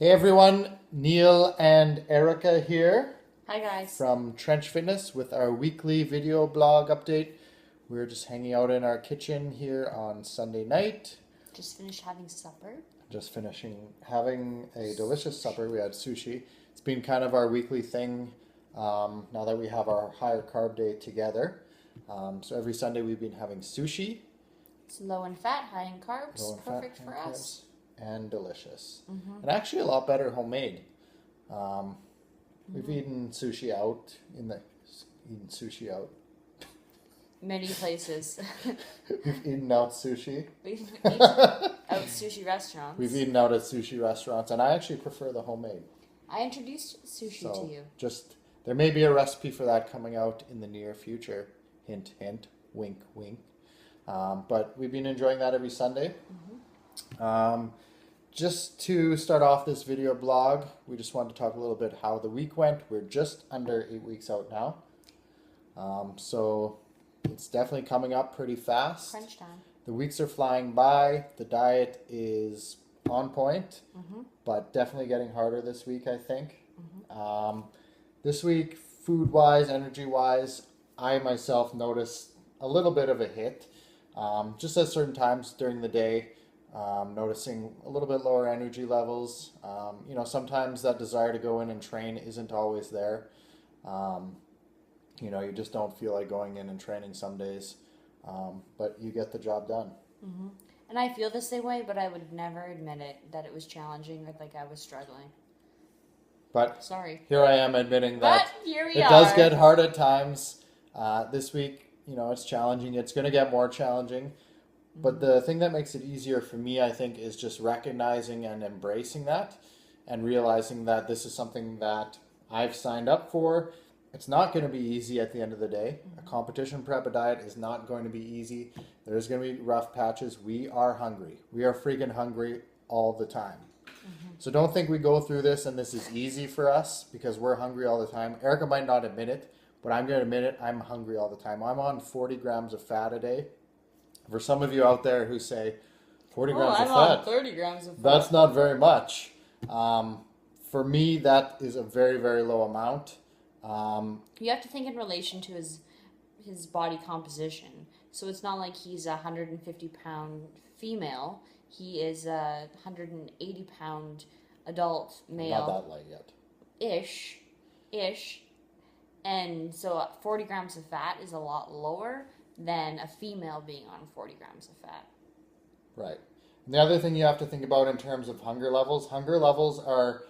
Hey everyone, Neil and Erika here Hi guys. from Trench Fitness with our weekly video blog update. We're just hanging out in our kitchen here on Sunday night. Just finished having supper. Just finishing having a delicious supper. We had sushi. It's been kind of our weekly thing now that we have our higher carb day together. So every Sunday we've been having sushi. It's low in fat, high in carbs. Low in fat, Perfect for high in us. and delicious. And actually a lot better homemade. We've eaten sushi out Many places. We've eaten out sushi. We've eaten out sushi restaurants. We've eaten out at sushi restaurants, and I actually prefer the homemade. I introduced sushi to you. Just there may be a recipe for that coming out in the near future. Hint, hint, wink, wink. But we've been enjoying that every Sunday. Just to start off this video blog, we just wanted to talk a little bit how the week went. We're just under 8 weeks out now. So it's definitely coming up pretty fast. Crunch time. The weeks are flying by. The diet is on point, but definitely getting harder this week, I think. This week, food-wise, energy-wise, I myself noticed a little bit of a hit. Just at certain times during the day. Noticing a little bit lower energy levels. Sometimes that desire to go in and train isn't always there. You just don't feel like going in and training some days, but you get the job done. And I feel the same way, but I would never admit it, that it was challenging or like I was struggling. But sorry, here I am admitting that here we it are. does get hard at times. This week, it's challenging. It's going to get more challenging. But the thing that makes it easier for me, I think, is just recognizing and embracing that and realizing that this is something that I've signed up for. It's not going to be easy at the end of the day. A competition prep diet is not going to be easy. There's going to be rough patches. We are hungry. We are freaking hungry all the time. So don't think we go through this and this is easy for us because we're hungry all the time. Erika might not admit it, but I'm going to admit it. I'm hungry all the time. I'm on 40 grams of fat a day. For some of you out there who say 40 grams of fat, I'm on 30 grams of fat. That's not very much. For me, that is a very, very low amount. You have to think in relation to his body composition. So it's not like he's a 150-pound female. He is a 180-pound adult male. Not that light yet. Ish. And so 40 grams of fat is a lot lower than a female being on 40 grams of fat. Right. And the other thing you have to think about in terms of hunger levels are,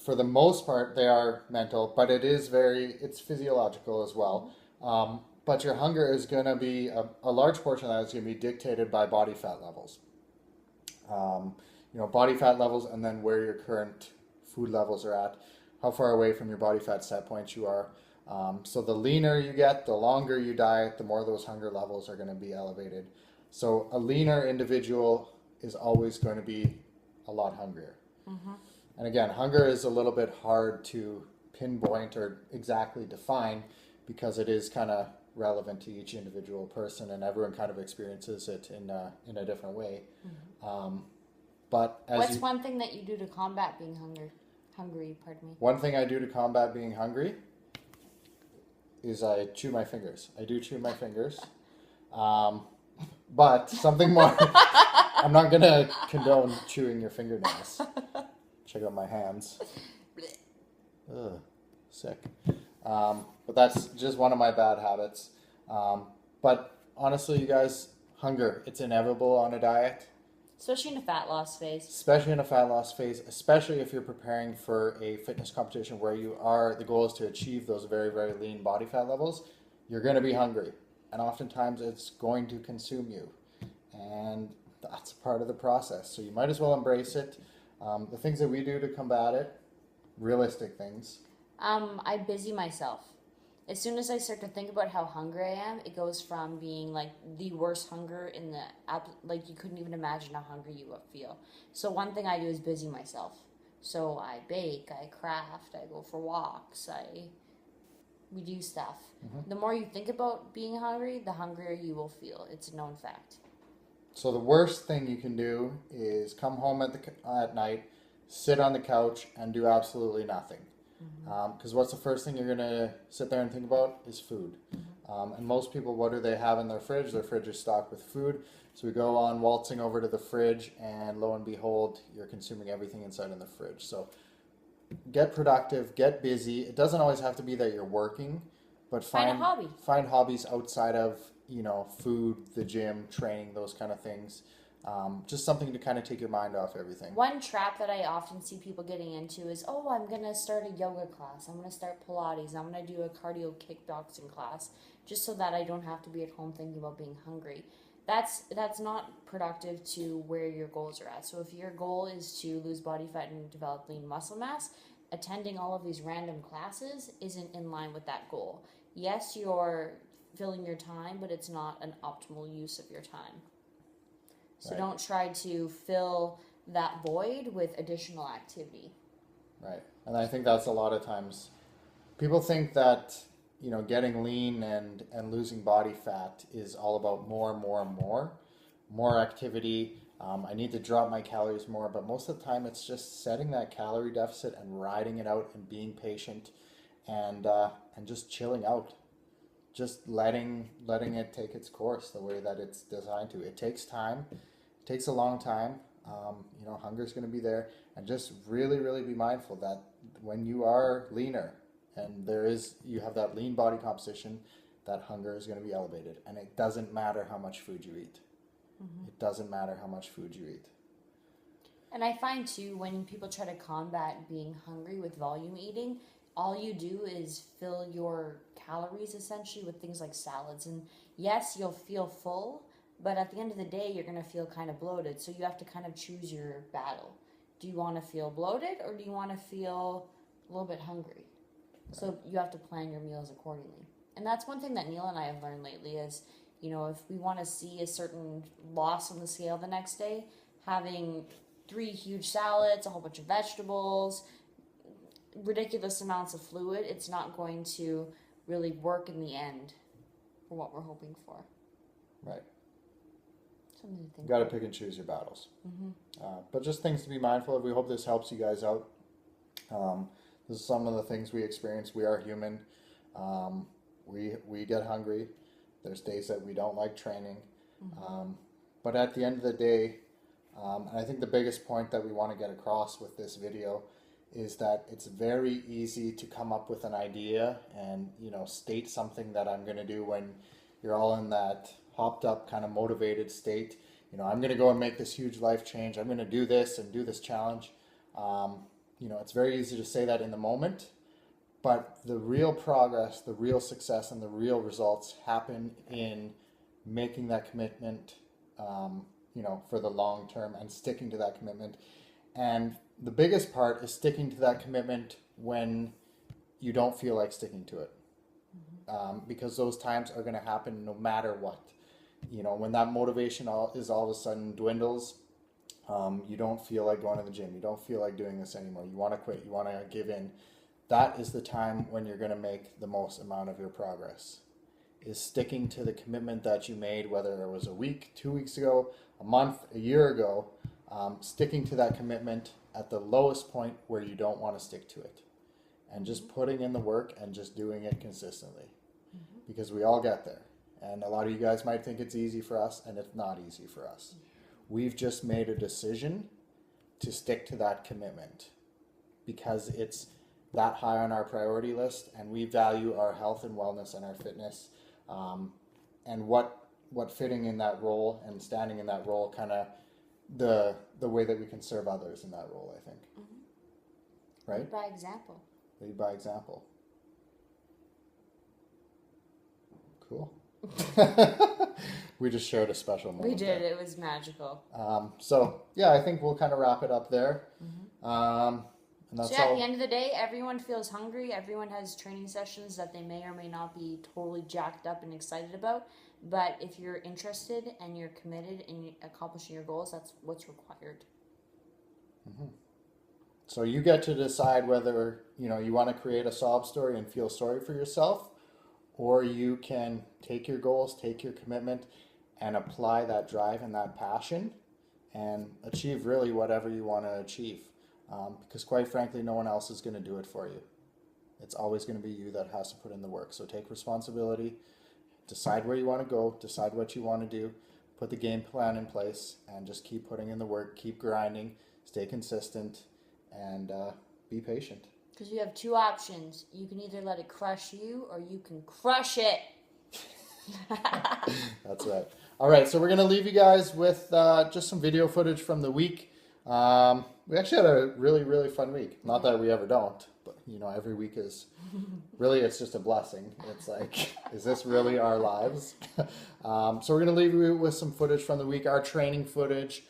for the most part, they are mental, but it's physiological as well. But your hunger is going to be, a large portion of that is going to be dictated by body fat levels. Body fat levels and then where your current food levels are at, how far away from your body fat set points you are. So the leaner you get, the longer you diet, the more those hunger levels are going to be elevated. So a leaner individual is always going to be a lot hungrier. And again, hunger is a little bit hard to pinpoint or exactly define because it is kind of relevant to each individual person and everyone kind of experiences it in a different way. But what's one thing that you do to combat being hungry? One thing I do to combat being hungry is I chew my fingers. I do chew my fingers. But something more, I'm not going to condone chewing your fingernails. Check out my hands. Ugh, sick. But that's just one of my bad habits. But honestly, you guys, hunger, it's inevitable on a diet. Especially in a fat loss phase. Especially if you're preparing for a fitness competition where the goal is to achieve those very, very lean body fat levels. You're going to be hungry. And oftentimes it's going to consume you. And that's part of the process. So you might as well embrace it. The things that we do to combat it, realistic things. I busy myself. As soon as I start to think about how hungry I am, it goes from being like the worst hunger in the like you couldn't even imagine how hungry you would feel. So one thing I do is busy myself. So I bake, I craft, I go for walks, we do stuff. The more you think about being hungry, the hungrier you will feel. It's a known fact. So the worst thing you can do is come home at night, sit on the couch and do absolutely nothing. Because what's the first thing you're going to sit there and think about is food. And most people, what do they have in their fridge? Their fridge is stocked with food. So we go on waltzing over to the fridge, and lo and behold, you're consuming everything inside in the fridge. So get productive, get busy. It doesn't always have to be that you're working, but Find a hobby. Find hobbies outside of, food, the gym, training, those kind of things. Just something to kind of take your mind off everything. One trap that I often see people getting into is, oh, I'm going to start a yoga class. I'm going to start Pilates. I'm going to do a cardio kickboxing class just so that I don't have to be at home thinking about being hungry. That's not productive to where your goals are at. So if your goal is to lose body fat and develop lean muscle mass, attending all of these random classes isn't in line with that goal. Yes, you're filling your time, but it's not an optimal use of your time. So Right. Don't try to fill that void with additional activity. Right. And I think that's a lot of times people think that, getting lean and losing body fat is all about more activity. I need to drop my calories more, but most of the time it's just setting that calorie deficit and riding it out and being patient and just chilling out. Just letting it take its course the way that it's designed to. It takes time. It takes a long time. Hunger is going to be there, and just really, really be mindful that when you are leaner and you have that lean body composition, that hunger is going to be elevated, and it doesn't matter how much food you eat. It doesn't matter how much food you eat. And I find too, when people try to combat being hungry with volume eating, all you do is fill your calories essentially with things like salads. And yes, you'll feel full, but at the end of the day, you're going to feel kind of bloated. So you have to kind of choose your battle. Do you want to feel bloated, or do you want to feel a little bit hungry? Right. So you have to plan your meals accordingly. And that's one thing that Neil and I have learned lately is, if we want to see a certain loss on the scale the next day, having 3 huge salads, a whole bunch of vegetables, ridiculous amounts of fluid, it's not going to really work in the end for what we're hoping for. Right. Something to think Got to pick and choose your battles. But just things to be mindful of. We hope this helps you guys out. This is some of the things we experience. We are human. We get hungry. There's days that we don't like training. But at the end of the day, and I think the biggest point that we want to get across with this video is that it's very easy to come up with an idea and, state something that I'm going to do when you're all in that hopped up kind of motivated state. I'm going to go and make this huge life change. I'm going to do this and do this challenge. It's very easy to say that in the moment, but the real progress, the real success, and the real results happen in making that commitment, for the long term and sticking to that commitment. And the biggest part is sticking to that commitment when you don't feel like sticking to it. Because those times are going to happen no matter what. When that motivation all of a sudden dwindles, you don't feel like going to the gym. You don't feel like doing this anymore. You want to quit. You want to give in. That is the time when you're going to make the most amount of your progress, is sticking to the commitment that you made, whether it was a week, 2 weeks ago, a month, a year ago, sticking to that commitment at the lowest point where you don't want to stick to it, and just putting in the work and just doing it consistently, because we all get there. And a lot of you guys might think it's easy for us, and it's not easy for us. We've just made a decision to stick to that commitment because it's that high on our priority list, and we value our health and wellness and our fitness, and what fitting in that role and standing in that role, kind of the way that we can serve others in that role, I think. Right? Lead by example. Lead by example. Cool. We just shared a special moment. We did. There. It was magical. I think we'll kind of wrap it up there. And that's So yeah, all. at the end of the day, everyone feels hungry. Everyone has training sessions that they may or may not be totally jacked up and excited about. But if you're interested and you're committed in accomplishing your goals, that's what's required. So you get to decide whether you want to create a sob story and feel sorry for yourself, or you can take your goals, take your commitment, and apply that drive and that passion and achieve really whatever you want to achieve. because quite frankly, no one else is going to do it for you. It's always going to be you that has to put in the work. So take responsibility, decide where you want to go, decide what you want to do, put the game plan in place, and just keep putting in the work, keep grinding, stay consistent, and be patient. Because you have two options. You can either let it crush you or you can crush it. That's right. All right, so we're going to leave you guys with just some video footage from the week. We actually had a really, really fun week. Not that we ever don't, but you know, every week is really, it's just a blessing. It's like, is this really our lives? So we're going to leave you with some footage from the week, our training footage.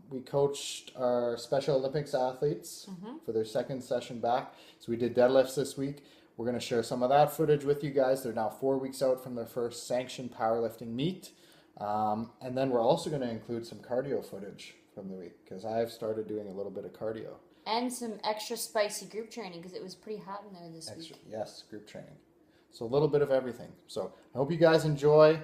We coached our Special Olympics athletes for their second session back. So we did deadlifts this week. We're going to share some of that footage with you guys. They're now 4 weeks out from their first sanctioned powerlifting meet. And then we're also going to include some cardio footage from the week because I've started doing a little bit of cardio. And some extra spicy group training because it was pretty hot in there this week. Yes, group training. So a little bit of everything. So I hope you guys enjoy.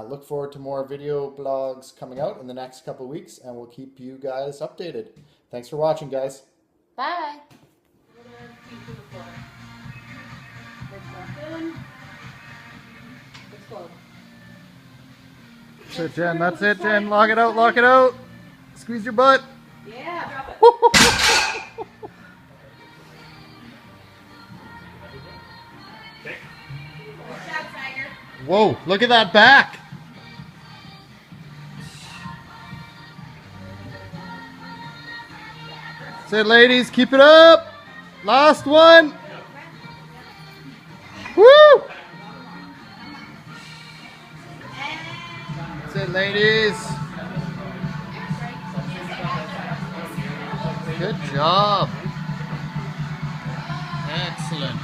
Look forward to more video blogs coming out in the next couple of weeks, and we'll keep you guys updated. Thanks for watching, guys. Bye. That's it, Jen. That's it, Jen. Lock it out. Lock it out. Squeeze your butt. Yeah, drop it. Good job, Tiger. Whoa, look at that back. That's it, ladies. Keep it up. Last one. Woo! That's it, ladies. Good job. Excellent.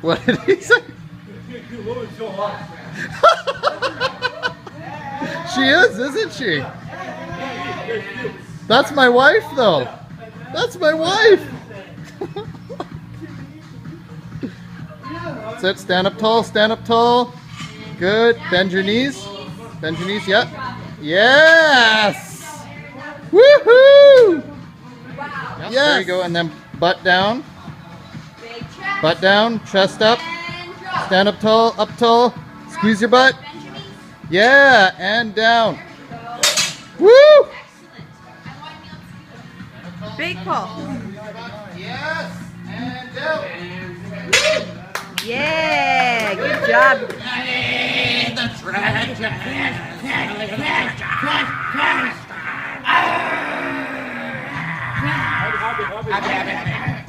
What did he say? She is, isn't she? That's my wife, though. That's my wife. That's it. Stand up tall. Stand up tall. Good. Bend your knees. Bend your knees. Yep. Yes. Woohoo! Yep, yes. There you go. And then butt down. Butt down. Chest up. Stand up tall. Up tall. Squeeze your butt. Yeah. And down. Woo! Big pull. Yes. And down. Yeah. Good job. Happy.